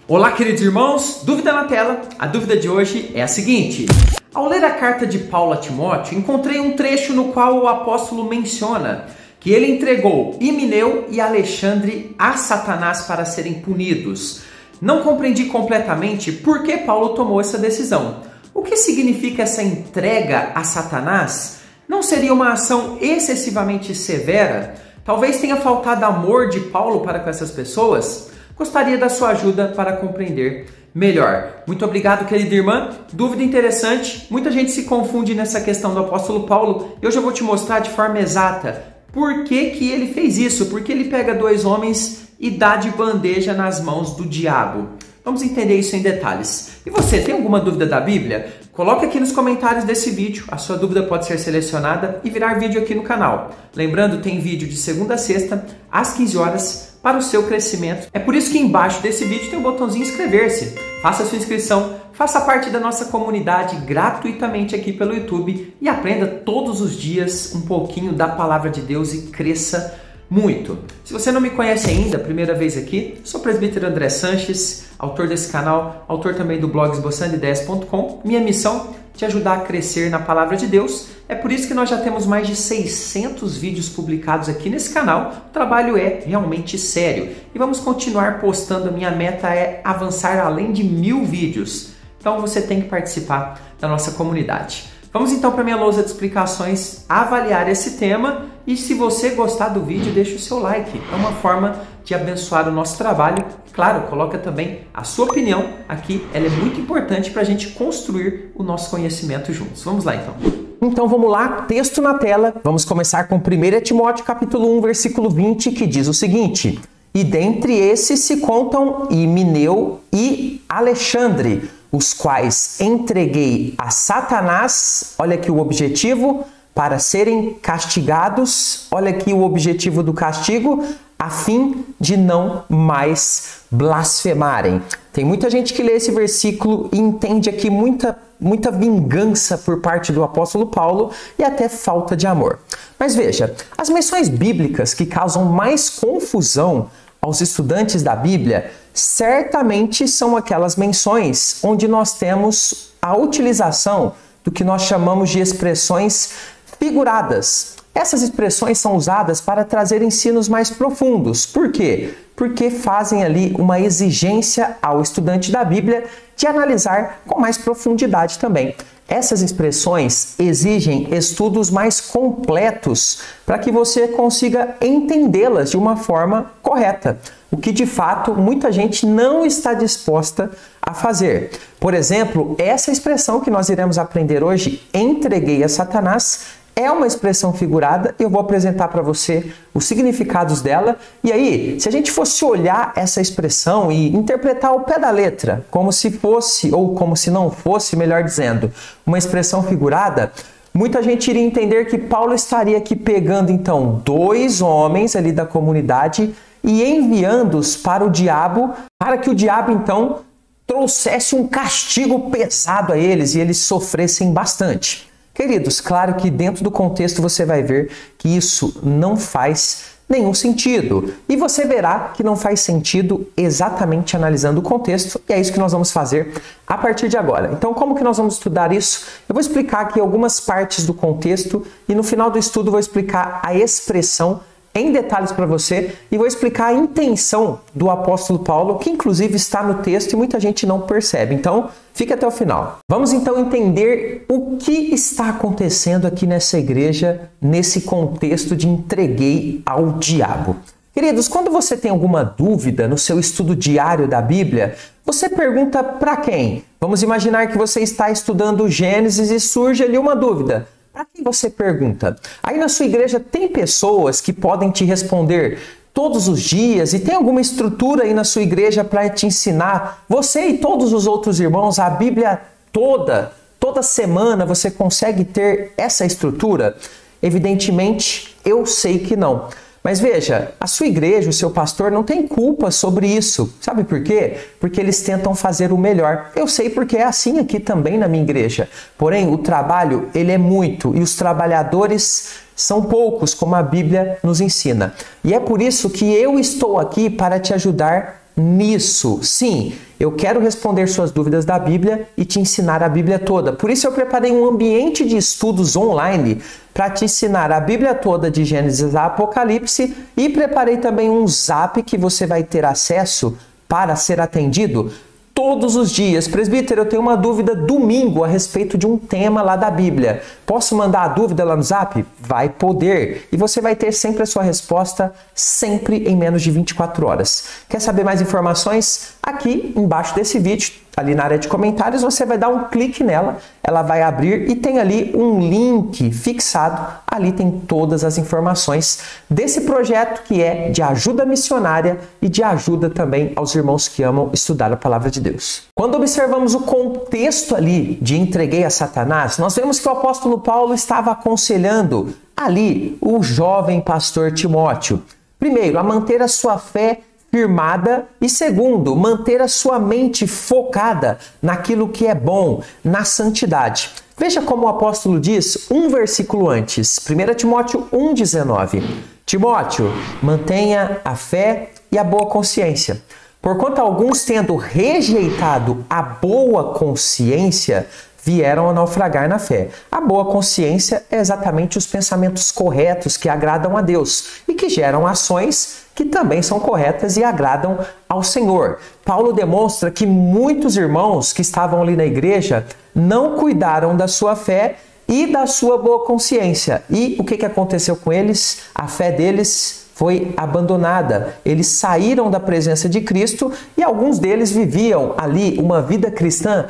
Olá, queridos irmãos, dúvida na tela. A dúvida de hoje é a seguinte: ao ler a carta de Paulo a Timóteo, encontrei um trecho no qual o apóstolo menciona que ele entregou Himeneu e Alexandre a Satanás para serem punidos. Não compreendi completamente por que Paulo tomou essa decisão. O que significa essa entrega a Satanás? Não seria uma ação excessivamente severa? Talvez tenha faltado amor de Paulo para com essas pessoas? Gostaria da sua ajuda para compreender melhor. Muito obrigado, querida irmã. Dúvida interessante. Muita gente se confunde nessa questão do apóstolo Paulo. Eu já vou te mostrar de forma exata por que ele fez isso. Porque ele pega dois homens e dá de bandeja nas mãos do diabo. Vamos entender isso em detalhes. E você, tem alguma dúvida da Bíblia? Coloque aqui nos comentários desse vídeo. A sua dúvida pode ser selecionada e virar vídeo aqui no canal. Lembrando, tem vídeo de segunda a sexta, às 15 horas, para o seu crescimento. É por isso que embaixo desse vídeo tem o botãozinho inscrever-se. Faça a sua inscrição, faça parte da nossa comunidade gratuitamente aqui pelo YouTube e aprenda todos os dias um pouquinho da Palavra de Deus e cresça muito. Se você não me conhece ainda, primeira vez aqui, sou o presbítero André Sanches, autor desse canal, autor também do blog esboçandoideias.com. Minha missão é te ajudar a crescer na Palavra de Deus. É por isso que nós já temos mais de 600 vídeos publicados aqui nesse canal. O trabalho é realmente sério e vamos continuar postando. A minha meta é avançar além de 1000 vídeos. Então você tem que participar da nossa comunidade. Vamos então para a minha lousa de explicações avaliar esse tema e se você gostar do vídeo, deixa o seu like. É uma forma de abençoar o nosso trabalho. Claro, coloca também a sua opinião aqui, ela é muito importante para a gente construir o nosso conhecimento juntos. Vamos lá então. Então vamos lá, texto na tela. Vamos começar com 1 Timóteo capítulo 1, versículo 20, que diz o seguinte: e dentre esses se contam Himeneu e Alexandre, os quais entreguei a Satanás, olha aqui o objetivo, para serem castigados, olha aqui o objetivo do castigo, a fim de não mais blasfemarem. Tem muita gente que lê esse versículo e entende aqui muita vingança por parte do apóstolo Paulo e até falta de amor. Mas veja, as menções bíblicas que causam mais confusão aos estudantes da Bíblia certamente são aquelas menções onde nós temos a utilização do que nós chamamos de expressões figuradas. Essas expressões são usadas para trazer ensinos mais profundos. Por quê? Porque fazem ali uma exigência ao estudante da Bíblia de analisar com mais profundidade também. Essas expressões exigem estudos mais completos para que você consiga entendê-las de uma forma correta, o que de fato muita gente não está disposta a fazer. Por exemplo, essa expressão que nós iremos aprender hoje, entreguei a Satanás, é uma expressão figurada e eu vou apresentar para você os significados dela. E aí, se a gente fosse olhar essa expressão e interpretar ao pé da letra, como se fosse, ou como se não fosse, melhor dizendo, uma expressão figurada, muita gente iria entender que Paulo estaria aqui pegando então dois homens ali da comunidade e enviando-os para o diabo, para que o diabo então trouxesse um castigo pesado a eles e eles sofressem bastante. Queridos, claro que dentro do contexto você vai ver que isso não faz nenhum sentido. E você verá que não faz sentido exatamente analisando o contexto, e é isso que nós vamos fazer a partir de agora. Então, como que nós vamos estudar isso? Eu vou explicar aqui algumas partes do contexto e no final do estudo vou explicar a expressão em detalhes para você e vou explicar a intenção do apóstolo Paulo, que inclusive está no texto e muita gente não percebe. Então, fique até o final. Vamos então entender o que está acontecendo aqui nessa igreja, nesse contexto de entreguei ao diabo. Queridos, quando você tem alguma dúvida no seu estudo diário da Bíblia, você pergunta para quem? Vamos imaginar que você está estudando Gênesis e surge ali uma dúvida. Para quem você pergunta? Aí na sua igreja tem pessoas que podem te responder todos os dias e tem alguma estrutura aí na sua igreja para te ensinar? Você e todos os outros irmãos, a Bíblia toda semana você consegue ter essa estrutura? Evidentemente, eu sei que não. Mas veja, a sua igreja, o seu pastor não tem culpa sobre isso. Sabe por quê? Porque eles tentam fazer o melhor. Eu sei porque é assim aqui também na minha igreja. Porém, o trabalho, ele é muito e os trabalhadores são poucos, como a Bíblia nos ensina. E é por isso que eu estou aqui para te ajudar nisso. Sim, eu quero responder suas dúvidas da Bíblia e te ensinar a Bíblia toda. Por isso eu preparei um ambiente de estudos online para te ensinar a Bíblia toda de Gênesis a Apocalipse e preparei também um zap que você vai ter acesso para ser atendido todos os dias. Presbítero, eu tenho uma dúvida domingo a respeito de um tema lá da Bíblia. Posso mandar a dúvida lá no Zap? Vai poder. E você vai ter sempre a sua resposta, sempre em menos de 24 horas. Quer saber mais informações? Aqui embaixo desse vídeo, ali na área de comentários, você vai dar um clique nela, ela vai abrir e tem ali um link fixado. Ali tem todas as informações desse projeto que é de ajuda missionária e de ajuda também aos irmãos que amam estudar a palavra de Deus. Quando observamos o contexto ali de entreguei a Satanás, nós vemos que o apóstolo Paulo estava aconselhando ali o jovem pastor Timóteo. Primeiro, a manter a sua fé firmada e segundo, manter a sua mente focada naquilo que é bom, na santidade. Veja como o apóstolo diz um versículo antes, 1 Timóteo 1,19. Timóteo, mantenha a fé e a boa consciência. Porquanto alguns, tendo rejeitado a boa consciência, vieram a naufragar na fé. A boa consciência é exatamente os pensamentos corretos que agradam a Deus e que geram ações que também são corretas e agradam ao Senhor. Paulo demonstra que muitos irmãos que estavam ali na igreja não cuidaram da sua fé e da sua boa consciência. E o que aconteceu com eles? A fé deles foi abandonada. Eles saíram da presença de Cristo e alguns deles viviam ali uma vida cristã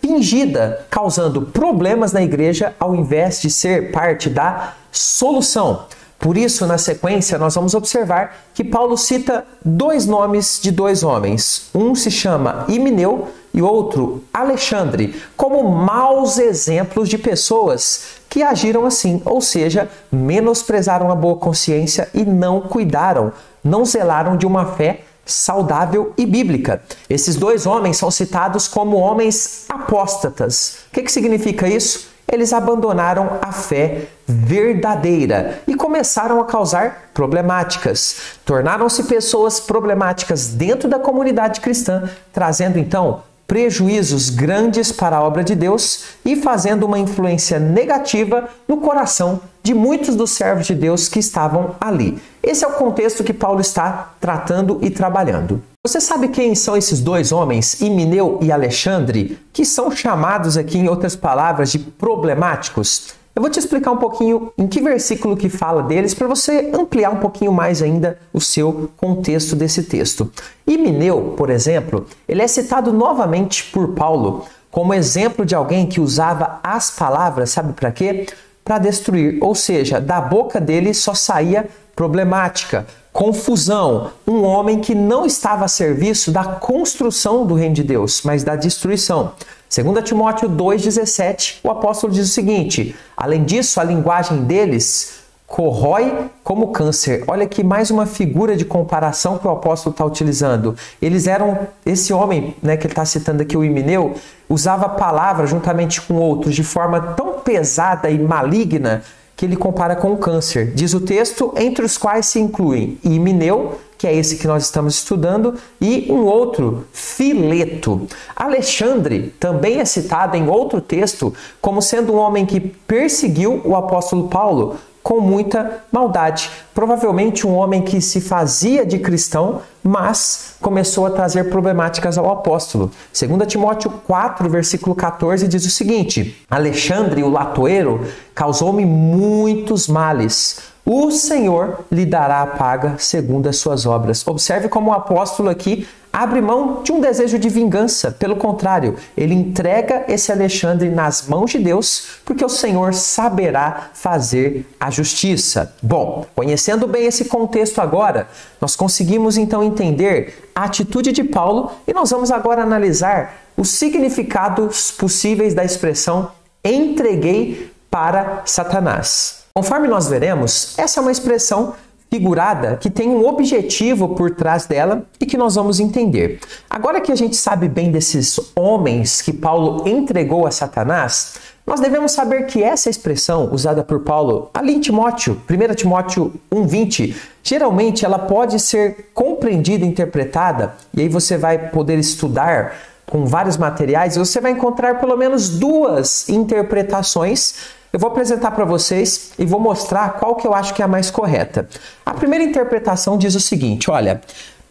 fingida, causando problemas na igreja ao invés de ser parte da solução. Por isso, na sequência, nós vamos observar que Paulo cita dois nomes de dois homens. Um se chama Himeneu e outro Alexandre, como maus exemplos de pessoas que agiram assim, ou seja, menosprezaram a boa consciência e não cuidaram, não zelaram de uma fé saudável e bíblica. Esses dois homens são citados como homens apóstatas. O que significa isso? Eles abandonaram a fé verdadeira e começaram a causar problemáticas. Tornaram-se pessoas problemáticas dentro da comunidade cristã, trazendo então prejuízos grandes para a obra de Deus e fazendo uma influência negativa no coração de muitos dos servos de Deus que estavam ali. Esse é o contexto que Paulo está tratando e trabalhando. Você sabe quem são esses dois homens, Himeneu e Alexandre, que são chamados aqui, em outras palavras, de problemáticos? Eu vou te explicar um pouquinho em que versículo que fala deles para você ampliar um pouquinho mais ainda o seu contexto desse texto. Himeneu, por exemplo, ele é citado novamente por Paulo como exemplo de alguém que usava as palavras, sabe para quê? Para destruir, ou seja, da boca dele só saía problemática, confusão, um homem que não estava a serviço da construção do reino de Deus, mas da destruição. 2 Timóteo 2,17, o apóstolo diz o seguinte: além disso, a linguagem deles corrói como câncer. Olha aqui mais uma figura de comparação que o apóstolo está utilizando. Eles eram, esse homem, né, que ele está citando aqui, o Himeneu, usava palavras juntamente com outros de forma tão pesada e maligna que ele compara com o câncer. Diz o texto, entre os quais se incluem Himeneu, que é esse que nós estamos estudando, e um outro, Fileto. Alexandre também é citado em outro texto como sendo um homem que perseguiu o apóstolo Paulo com muita maldade. Provavelmente um homem que se fazia de cristão, mas começou a trazer problemáticas ao apóstolo. 2 Timóteo 4, versículo 14, diz o seguinte: Alexandre, o latoeiro, causou-me muitos males. O Senhor lhe dará a paga segundo as suas obras. Observe como o apóstolo aqui abre mão de um desejo de vingança. Pelo contrário, ele entrega esse Alexandre nas mãos de Deus, porque o Senhor saberá fazer a justiça. Bom, conhecendo bem esse contexto agora, nós conseguimos então entender a atitude de Paulo e nós vamos agora analisar os significados possíveis da expressão entreguei para Satanás. Conforme nós veremos, essa é uma expressão figurada que tem um objetivo por trás dela e que nós vamos entender. Agora que a gente sabe bem desses homens que Paulo entregou a Satanás, Nós devemos saber que essa expressão usada por Paulo ali em Timóteo, 1 Timóteo 1:20, geralmente ela pode ser compreendida e interpretada, e aí você vai poder estudar com vários materiais, e você vai encontrar pelo menos duas interpretações. Eu vou apresentar para vocês e vou mostrar qual que eu acho que é a mais correta. A primeira interpretação diz o seguinte, olha,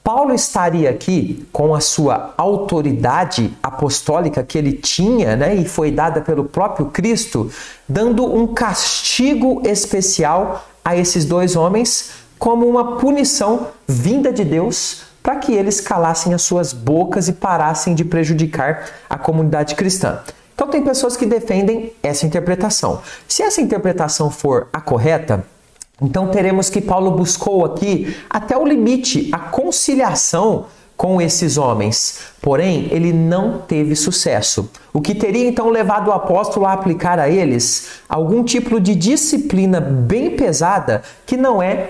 Paulo estaria aqui com a sua autoridade apostólica que ele tinha, né, e foi dada pelo próprio Cristo, dando um castigo especial a esses dois homens como uma punição vinda de Deus para que eles calassem as suas bocas e parassem de prejudicar a comunidade cristã. Então tem pessoas que defendem essa interpretação. Se essa interpretação for a correta, então teremos que Paulo buscou aqui até o limite a conciliação com esses homens. Porém, ele não teve sucesso. O que teria então levado o apóstolo a aplicar a eles algum tipo de disciplina bem pesada que não é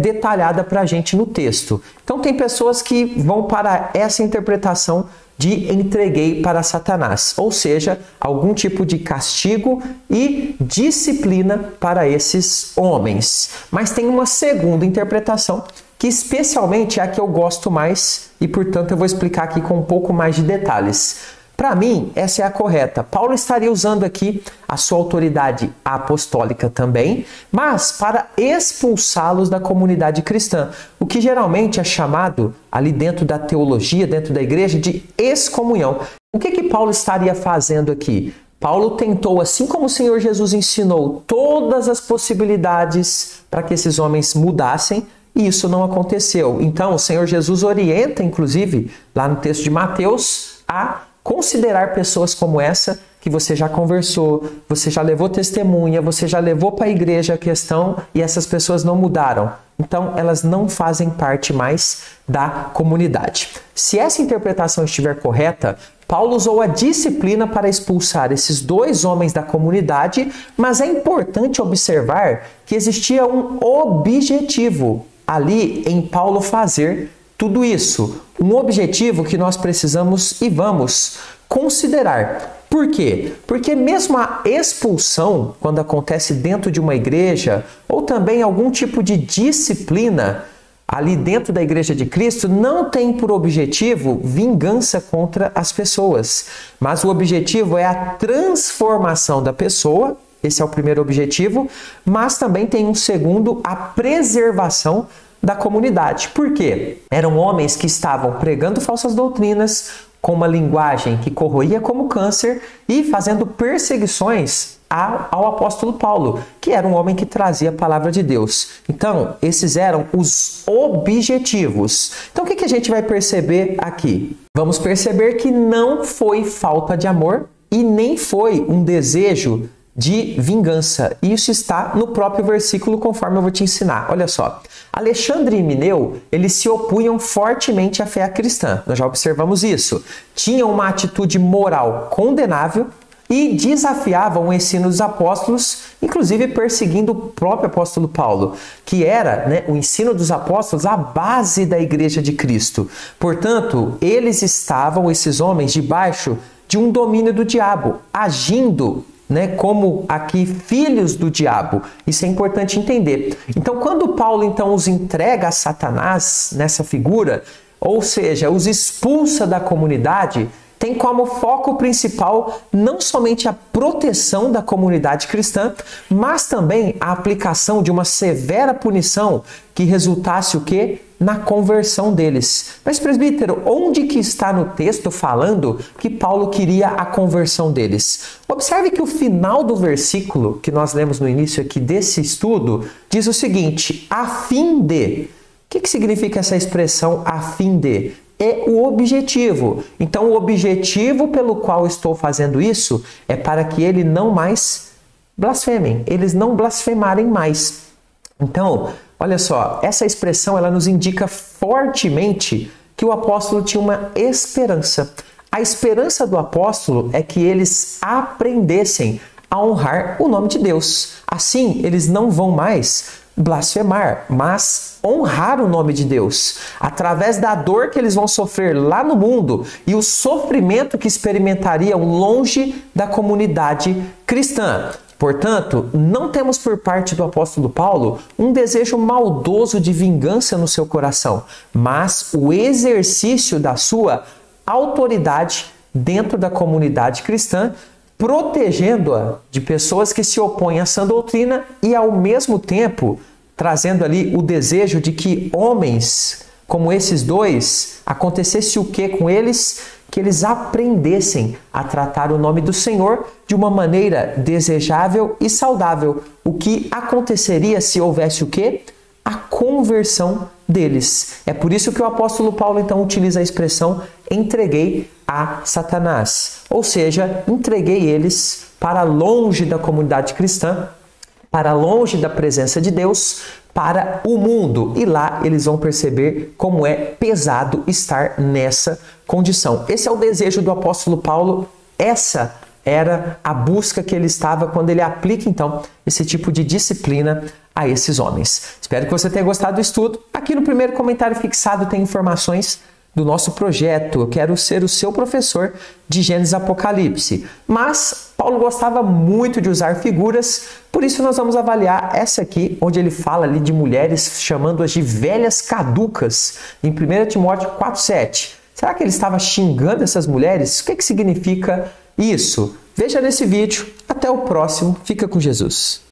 detalhada para a gente no texto. Então tem pessoas que vão para essa interpretação de entreguei para Satanás, ou seja, algum tipo de castigo e disciplina para esses homens. Mas tem uma segunda interpretação, que especialmente é a que eu gosto mais e, portanto, eu vou explicar aqui com um pouco mais de detalhes. Para mim, essa é a correta. Paulo estaria usando aqui a sua autoridade apostólica também, mas para expulsá-los da comunidade cristã, o que geralmente é chamado ali dentro da teologia, dentro da igreja, de excomunhão. O que Paulo estaria fazendo aqui? Paulo tentou, assim como o Senhor Jesus ensinou, todas as possibilidades para que esses homens mudassem, e isso não aconteceu. Então, o Senhor Jesus orienta, inclusive, lá no texto de Mateus, a considerar pessoas como essa, que você já conversou, você já levou testemunha, você já levou para a igreja a questão e essas pessoas não mudaram. Então, elas não fazem parte mais da comunidade. Se essa interpretação estiver correta, Paulo usou a disciplina para expulsar esses dois homens da comunidade, mas é importante observar que existia um objetivo ali em Paulo fazer tudo isso. Um objetivo que nós precisamos e vamos considerar. Por quê? Porque mesmo a expulsão, quando acontece dentro de uma igreja, ou também algum tipo de disciplina ali dentro da igreja de Cristo, não tem por objetivo vingança contra as pessoas. Mas o objetivo é a transformação da pessoa, esse é o primeiro objetivo, mas também tem um segundo, a preservação da comunidade. Por quê? Eram homens que estavam pregando falsas doutrinas, com uma linguagem que corroía como câncer e fazendo perseguições ao apóstolo Paulo, que era um homem que trazia a palavra de Deus. Então, esses eram os objetivos. Então, o que a gente vai perceber aqui? Vamos perceber que não foi falta de amor e nem foi um desejo de vingança. Isso está no próprio versículo, conforme eu vou te ensinar. Olha só. Alexandre e Himeneu, eles se opunham fortemente à fé cristã. Nós já observamos isso. Tinham uma atitude moral condenável e desafiavam o ensino dos apóstolos, inclusive perseguindo o próprio apóstolo Paulo, que era, o ensino dos apóstolos, a base da igreja de Cristo. Portanto, eles estavam, esses homens, debaixo de um domínio do diabo, agindo como aqui filhos do diabo. Isso é importante entender. Então, quando Paulo os entrega a Satanás nessa figura, ou seja, os expulsa da comunidade, tem como foco principal não somente a proteção da comunidade cristã, mas também a aplicação de uma severa punição que resultasse o quê? Na conversão deles. Mas, presbítero, onde que está no texto falando que Paulo queria a conversão deles? Observe que o final do versículo que nós lemos no início aqui desse estudo diz o seguinte, a fim de. O que significa essa expressão a fim de? É o objetivo. Então, o objetivo pelo qual estou fazendo isso é para que ele não mais blasfemem, eles não blasfemarem mais. Então, olha só, essa expressão ela nos indica fortemente que o apóstolo tinha uma esperança. A esperança do apóstolo é que eles aprendessem a honrar o nome de Deus. Assim, eles não vão mais blasfemar, mas honrar o nome de Deus, através da dor que eles vão sofrer lá no mundo e o sofrimento que experimentariam longe da comunidade cristã. Portanto, não temos por parte do apóstolo Paulo um desejo maldoso de vingança no seu coração, mas o exercício da sua autoridade dentro da comunidade cristã, protegendo-a de pessoas que se opõem à sã doutrina e, ao mesmo tempo, trazendo ali o desejo de que homens como esses dois, acontecesse o que com eles? Que eles aprendessem a tratar o nome do Senhor de uma maneira desejável e saudável. O que aconteceria se houvesse o quê? A conversão deles. É por isso que o apóstolo Paulo então utiliza a expressão entreguei a Satanás. Ou seja, entreguei eles para longe da comunidade cristã, para longe da presença de Deus, para o mundo. E lá eles vão perceber como é pesado estar nessa condição. Esse é o desejo do apóstolo Paulo, essa era a busca que ele estava quando ele aplica então esse tipo de disciplina a esses homens. Espero que você tenha gostado do estudo. Aqui no primeiro comentário fixado tem informações do nosso projeto. Eu quero ser o seu professor de Gênesis e Apocalipse. Mas Paulo gostava muito de usar figuras, por isso nós vamos avaliar essa aqui, onde ele fala ali de mulheres, chamando-as de velhas caducas, em 1 Timóteo 4,7. Será que ele estava xingando essas mulheres? O que significa isso? Veja nesse vídeo. Até o próximo. Fica com Jesus.